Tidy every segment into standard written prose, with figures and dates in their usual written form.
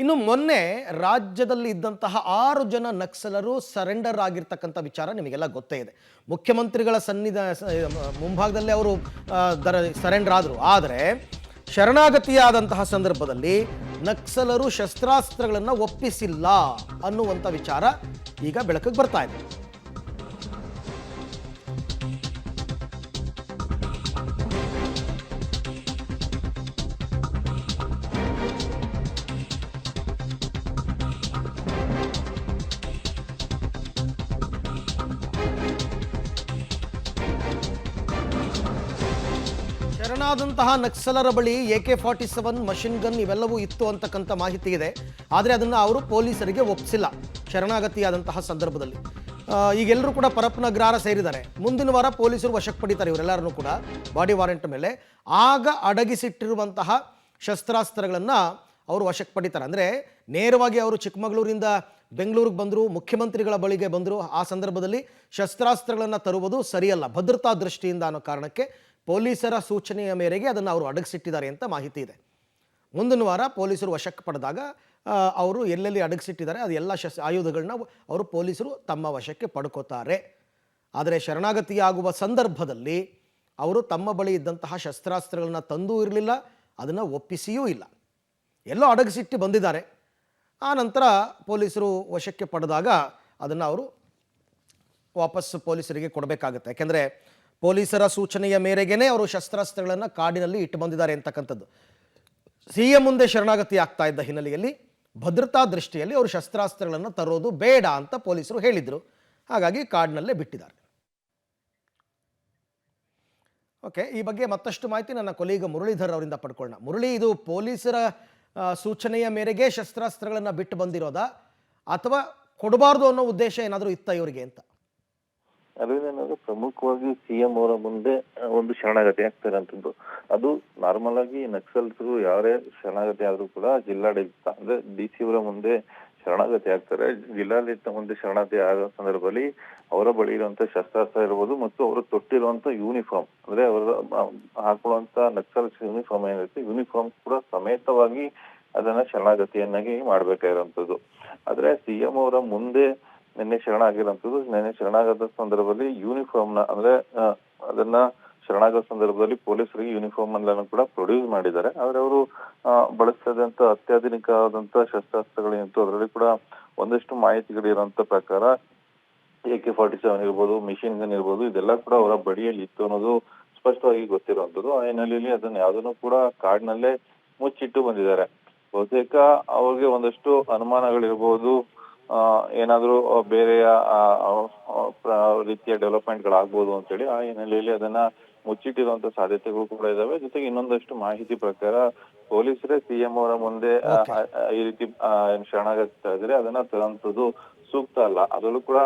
ಇನ್ನು ಮೊನ್ನೆ ರಾಜ್ಯದಲ್ಲಿ ಇದ್ದಂತಹ 6 ಜನ ನಕ್ಸಲರು ಸರೆಂಡರ್ ಆಗಿರ್ತಕ್ಕಂಥ ವಿಚಾರ ನಿಮಗೆಲ್ಲ ಗೊತ್ತೇ ಇದೆ. ಮುಖ್ಯಮಂತ್ರಿಗಳ ಮುಂಭಾಗದಲ್ಲೇ ಅವರು ಸರೆಂಡರ್ ಆದರು. ಆದರೆ ಶರಣಾಗತಿಯಾದಂತಹ ಸಂದರ್ಭದಲ್ಲಿ ನಕ್ಸಲರು ಶಸ್ತ್ರಾಸ್ತ್ರಗಳನ್ನು ಒಪ್ಪಿಸಿಲ್ಲ ಅನ್ನುವಂಥ ವಿಚಾರ ಈಗ ಬೆಳಕಿಗೆ ಬರ್ತಾ ಇದೆ. ಶರಣಾದಂತಹ ನಕ್ಸಲರ ಬಳಿ AK-47 ಮಷಿನ್ ಗನ್ ಇವೆಲ್ಲವೂ ಇತ್ತು ಅಂತಕ್ಕಂಥ ಮಾಹಿತಿ ಇದೆ. ಆದರೆ ಅದನ್ನು ಅವರು ಪೊಲೀಸರಿಗೆ ಒಪ್ಪಿಸಿಲ್ಲ ಶರಣಾಗತಿಯಾದಂತಹ ಸಂದರ್ಭದಲ್ಲಿ. ಈಗೆಲ್ಲರೂ ಕೂಡ ಪರಪ್ಪನಗ್ರಹಾರ ಸೇರಿದ್ದಾರೆ. ಮುಂದಿನ ವಾರ ಪೊಲೀಸರು ವಶಕ್ಕೆ ಪಡಿತಾರೆ ಇವರೆಲ್ಲರನ್ನೂ ಕೂಡ ಬಾಡಿ ವಾರೆಂಟ್ ಮೇಲೆ. ಆಗ ಅಡಗಿಸಿಟ್ಟಿರುವಂತಹ ಶಸ್ತ್ರಾಸ್ತ್ರಗಳನ್ನು ಅವರು ವಶಕ್ಕೆ ಪಡಿತಾರೆ. ಅಂದರೆ ನೇರವಾಗಿ ಅವರು ಚಿಕ್ಕಮಗಳೂರಿಂದ ಬೆಂಗಳೂರಿಗೆ ಬಂದರು, ಮುಖ್ಯಮಂತ್ರಿಗಳ ಬಳಿಗೆ ಬಂದರು. ಆ ಸಂದರ್ಭದಲ್ಲಿ ಶಸ್ತ್ರಾಸ್ತ್ರಗಳನ್ನು ತರುವುದು ಸರಿಯಲ್ಲ ಭದ್ರತಾ ದೃಷ್ಟಿಯಿಂದ ಅನ್ನೋ ಕಾರಣಕ್ಕೆ ಪೊಲೀಸರ ಸೂಚನೆಯ ಮೇರೆಗೆ ಅದನ್ನು ಅವರು ಅಡಗಿಸಿಟ್ಟಿದ್ದಾರೆ ಅಂತ ಮಾಹಿತಿ ಇದೆ. ಮುಂದಿನ ವಾರ ಪೊಲೀಸರು ವಶಕ್ಕೆ ಪಡೆದಾಗ ಅವರು ಎಲ್ಲೆಲ್ಲಿ ಅಡಗಿಸಿಟ್ಟಿದ್ದಾರೆ ಅದು ಎಲ್ಲ ಆಯುಧಗಳನ್ನ ಅವರು ಪೊಲೀಸರು ತಮ್ಮ ವಶಕ್ಕೆ ಪಡ್ಕೋತಾರೆ. ಆದರೆ ಶರಣಾಗತಿಯಾಗುವ ಸಂದರ್ಭದಲ್ಲಿ ಅವರು ತಮ್ಮ ಬಳಿ ಇದ್ದಂತಹ ಶಸ್ತ್ರಾಸ್ತ್ರಗಳನ್ನ ತಂದೂ ಇರಲಿಲ್ಲ, ಅದನ್ನು ಒಪ್ಪಿಸಿಯೂ ಇಲ್ಲ, ಎಲ್ಲೋ ಅಡಗಿಸಿಟ್ಟು ಬಂದಿದ್ದಾರೆ. ಆ ನಂತರ ಪೊಲೀಸರು ವಶಕ್ಕೆ ಪಡೆದಾಗ ಅದನ್ನು ಅವರು ವಾಪಸ್ ಪೊಲೀಸರಿಗೆ ಕೊಡಬೇಕಾಗುತ್ತೆ. ಯಾಕೆಂದರೆ ಪೊಲೀಸರ ಸೂಚನೆಯ ಮೇರೆಗೇ ಅವರು ಶಸ್ತ್ರಾಸ್ತ್ರಗಳನ್ನು ಕಾಡಿನಲ್ಲಿ ಇಟ್ಟು ಬಂದಿದ್ದಾರೆ ಅಂತಕ್ಕಂಥದ್ದು. CM ಮುಂದೆ ಶರಣಾಗತಿ ಆಗ್ತಾ ಇದ್ದ ಹಿನ್ನೆಲೆಯಲ್ಲಿ ಭದ್ರತಾ ದೃಷ್ಟಿಯಲ್ಲಿ ಅವರು ಶಸ್ತ್ರಾಸ್ತ್ರಗಳನ್ನು ತರೋದು ಬೇಡ ಅಂತ ಪೊಲೀಸರು ಹೇಳಿದರು. ಹಾಗಾಗಿ ಕಾಡಿನಲ್ಲೇ ಬಿಟ್ಟಿದ್ದಾರೆ. ಓಕೆ, ಈ ಬಗ್ಗೆ ಮತ್ತಷ್ಟು ಮಾಹಿತಿ ನನ್ನ ಕೊಲೀಗ ಮುರಳೀಧರ್ ಅವರಿಂದ ಪಡ್ಕೊಳ್ಳೋಣ. ಮುರಳಿ, ಇದು ಪೊಲೀಸರ ಸೂಚನೆಯ ಮೇರೆಗೆ ಶಸ್ತ್ರಾಸ್ತ್ರಗಳನ್ನು ಬಿಟ್ಟು ಬಂದಿರೋದಾ ಅಥವಾ ಕೊಡಬಾರ್ದು ಅನ್ನೋ ಉದ್ದೇಶ ಏನಾದರೂ ಇತ್ತ ಇವರಿಗೆ ಅಂತ? ಅದೇನಾದ್ರು ಪ್ರಮುಖವಾಗಿ CM ಅವರ ಮುಂದೆ ಒಂದು ಶರಣಾಗತಿ ಆಗ್ತಿರೋಂಥದ್ದು. ಅದು ನಾರ್ಮಲ್ ಆಗಿ ನಕ್ಸಲ್ಸರು ಯಾರೇ ಶರಣಾಗತಿ ಆದ್ರೂ ಕೂಡ ಜಿಲ್ಲಾಡಳಿತ ಅಂದ್ರೆ DC ಅವರ ಮುಂದೆ ಶರಣಾಗತಿ ಆಗ್ತಾರೆ. ಜಿಲ್ಲಾಡಳಿತ ಮುಂದೆ ಶರಣಾಗತಿ ಆಗೋ ಸಂದರ್ಭದಲ್ಲಿ ಅವರ ಬಳಿ ಇರುವಂತ ಶಸ್ತ್ರಾಸ್ತ್ರ ಇರ್ಬೋದು ಮತ್ತು ಅವರು ತೊಟ್ಟಿರುವಂತ ಯೂನಿಫಾರ್ಮ್ ಅಂದ್ರೆ ಅವರ ಹಾಕೊಳ್ಳುವಂತ ನಕ್ಸಲ್ ಯೂನಿಫಾರ್ಮ್ ಏನಿರುತ್ತೆ, ಯೂನಿಫಾರ್ಮ್ ಕೂಡ ಸಮೇತವಾಗಿ ಅದನ್ನ ಶರಣಾಗತಿಯನ್ನಾಗಿ ಮಾಡ್ಬೇಕಾಗಿರುವಂತದ್ದು. ಆದ್ರೆ CM ಅವರ ಮುಂದೆ ನಿನ್ನೆ ಶರಣಾಗಿರೋಂಥದ್ದು. ನಿನ್ನೆ ಶರಣಾಗದ ಸಂದರ್ಭದಲ್ಲಿ ಯೂನಿಫಾರ್ಮ್ ನ ಅಂದ್ರೆ ಅದನ್ನ ಶರಣಾಗದ ಸಂದರ್ಭದಲ್ಲಿ ಪೊಲೀಸರಿಗೆ ಯೂನಿಫಾರ್ಮ್ ಅನ್ನು ಕೂಡ ಪ್ರೊಡ್ಯೂಸ್ ಮಾಡಿದ್ದಾರೆ. ಆದ್ರೆ ಅವರು ಬಳಸ್ತಿದ್ದಂತ ಅತ್ಯಾಧುನಿಕವಾದಂತ ಶಸ್ತ್ರಾಸ್ತ್ರಗಳೇನಿತ್ತು ಅದರಲ್ಲಿ ಕೂಡ ಒಂದಷ್ಟು ಮಾಹಿತಿಗಳಿರುವಂತ ಪ್ರಕಾರ AK-47 ಇರ್ಬೋದು, ಮಿಷಿನ್ ಗನ್ ಇರ್ಬೋದು, ಇದೆಲ್ಲ ಕೂಡ ಅವರ ಬಳಿಯಲ್ಲಿ ಇತ್ತು ಅನ್ನೋದು ಸ್ಪಷ್ಟವಾಗಿ ಗೊತ್ತಿರುವಂತದ್ದು. ಆ ಹಿನ್ನೆಲೆಯಲ್ಲಿ ಅದನ್ನ ಯಾವ್ದನ್ನು ಕೂಡ ಕಾಡಿನಲ್ಲೇ ಮುಚ್ಚಿಟ್ಟು ಬಂದಿದ್ದಾರೆ. ಬಹುತೇಕ ಅವ್ರಿಗೆ ಒಂದಷ್ಟು ಅನುಮಾನಗಳಿರ್ಬೋದು, ಏನಾದ್ರೂ ಬೇರೆಯ ರೀತಿಯ ಡೆವಲಪ್ಮೆಂಟ್ ಗಳಾಗ್ಬೋದು ಅಂತೇಳಿ ಆ ಹಿನ್ನೆಲೆಯಲ್ಲಿ ಅದನ್ನ ಮುಚ್ಚಿಟ್ಟಿರುವಂತ ಸಾಧ್ಯತೆಗಳು ಕೂಡ ಇದಾವೆ. ಜೊತೆಗೆ ಇನ್ನೊಂದಷ್ಟು ಮಾಹಿತಿ ಪ್ರಕಾರ ಪೊಲೀಸರೇ CM ಅವರ ಮುಂದೆ ಈ ರೀತಿ ಶರಣಾಗ್ತಾ ಇದ್ರೆ ಅದನ್ನ ತರುವಂತದ್ದು ಸೂಕ್ತ ಅಲ್ಲ. ಅದರಲ್ಲೂ ಕೂಡ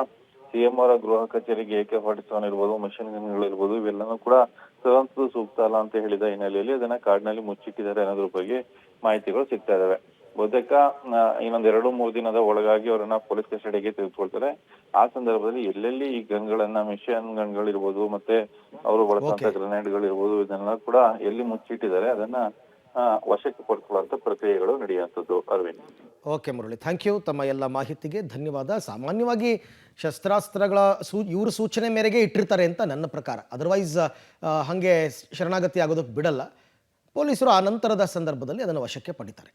CM ಅವರ ಗೃಹ ಕಚೇರಿಗೆ AK-47 ಇರ್ಬೋದು, ಮಷಿನ್ ಗನ್ಗಳಿರ್ಬೋದು, ಇವೆಲ್ಲನೂ ಕೂಡ ತರುವಂತದ್ದು ಸೂಕ್ತ ಅಲ್ಲ ಅಂತ ಹೇಳಿದ ಹಿನ್ನೆಲೆಯಲ್ಲಿ ಅದನ್ನ ಕಾಡಿನಲ್ಲಿ ಮುಚ್ಚಿಟ್ಟಿದ್ದಾರೆ ಅನ್ನೋದ್ರ ಬಗ್ಗೆ ಮಾಹಿತಿಗಳು ಸಿಗ್ತಾ ಇದಾವೆ. ಬಹುತೇಕ ಇನ್ನೊಂದ್ 2-3 ದಿನದ ಒಳಗಾಗಿ ಅವರನ್ನ ಪೊಲೀಸ್ ಕಸ್ಟಡಿಗೆ ತೆಗೆದುಕೊಳ್ತಾರೆ. ಆ ಸಂದರ್ಭದಲ್ಲಿ ಎಲ್ಲೆಲ್ಲಿ ಈ ಗನ್ಗಳನ್ನ ಮಿಷನ್ ಗನ್ಗಳಿರ್ಬೋದು ಮತ್ತೆ ಅವರು ಬಳಸುವಂತ ಗ್ರೆನೇಡ್ಗಳಿರ್ಬೋದು ಇದನ್ನೆಲ್ಲ ಕೂಡ ಎಲ್ಲಿ ಮುಚ್ಚಿಟ್ಟಿದ್ದಾರೆ ಅದನ್ನ ವಶಕ್ಕೆ ಪಡ್ಕೊಳ್ಳುವಂತ ಪ್ರಕ್ರಿಯೆಗಳು ನಡೆಯುವಂಥದ್ದು. Arvind. Okay Murali, thank you. ತಮ್ಮ ಎಲ್ಲ ಮಾಹಿತಿಗೆ ಧನ್ಯವಾದ. ಸಾಮಾನ್ಯವಾಗಿ ಶಸ್ತ್ರಾಸ್ತ್ರಗಳ ಇವರು ಸೂಚನೆ ಮೇರೆಗೆ ಇಟ್ಟಿರ್ತಾರೆ ಅಂತ ನನ್ನ ಪ್ರಕಾರ. ಅದರ್ವೈಸ್ ಹಾಗೆ ಶರಣಾಗತಿ ಆಗೋದಕ್ಕೆ ಬಿಡಲ್ಲ. ಪೊಲೀಸರು ಆ ನಂತರದ ಸಂದರ್ಭದಲ್ಲಿ ಅದನ್ನು ವಶಕ್ಕೆ ಪಡಿತಾರೆ.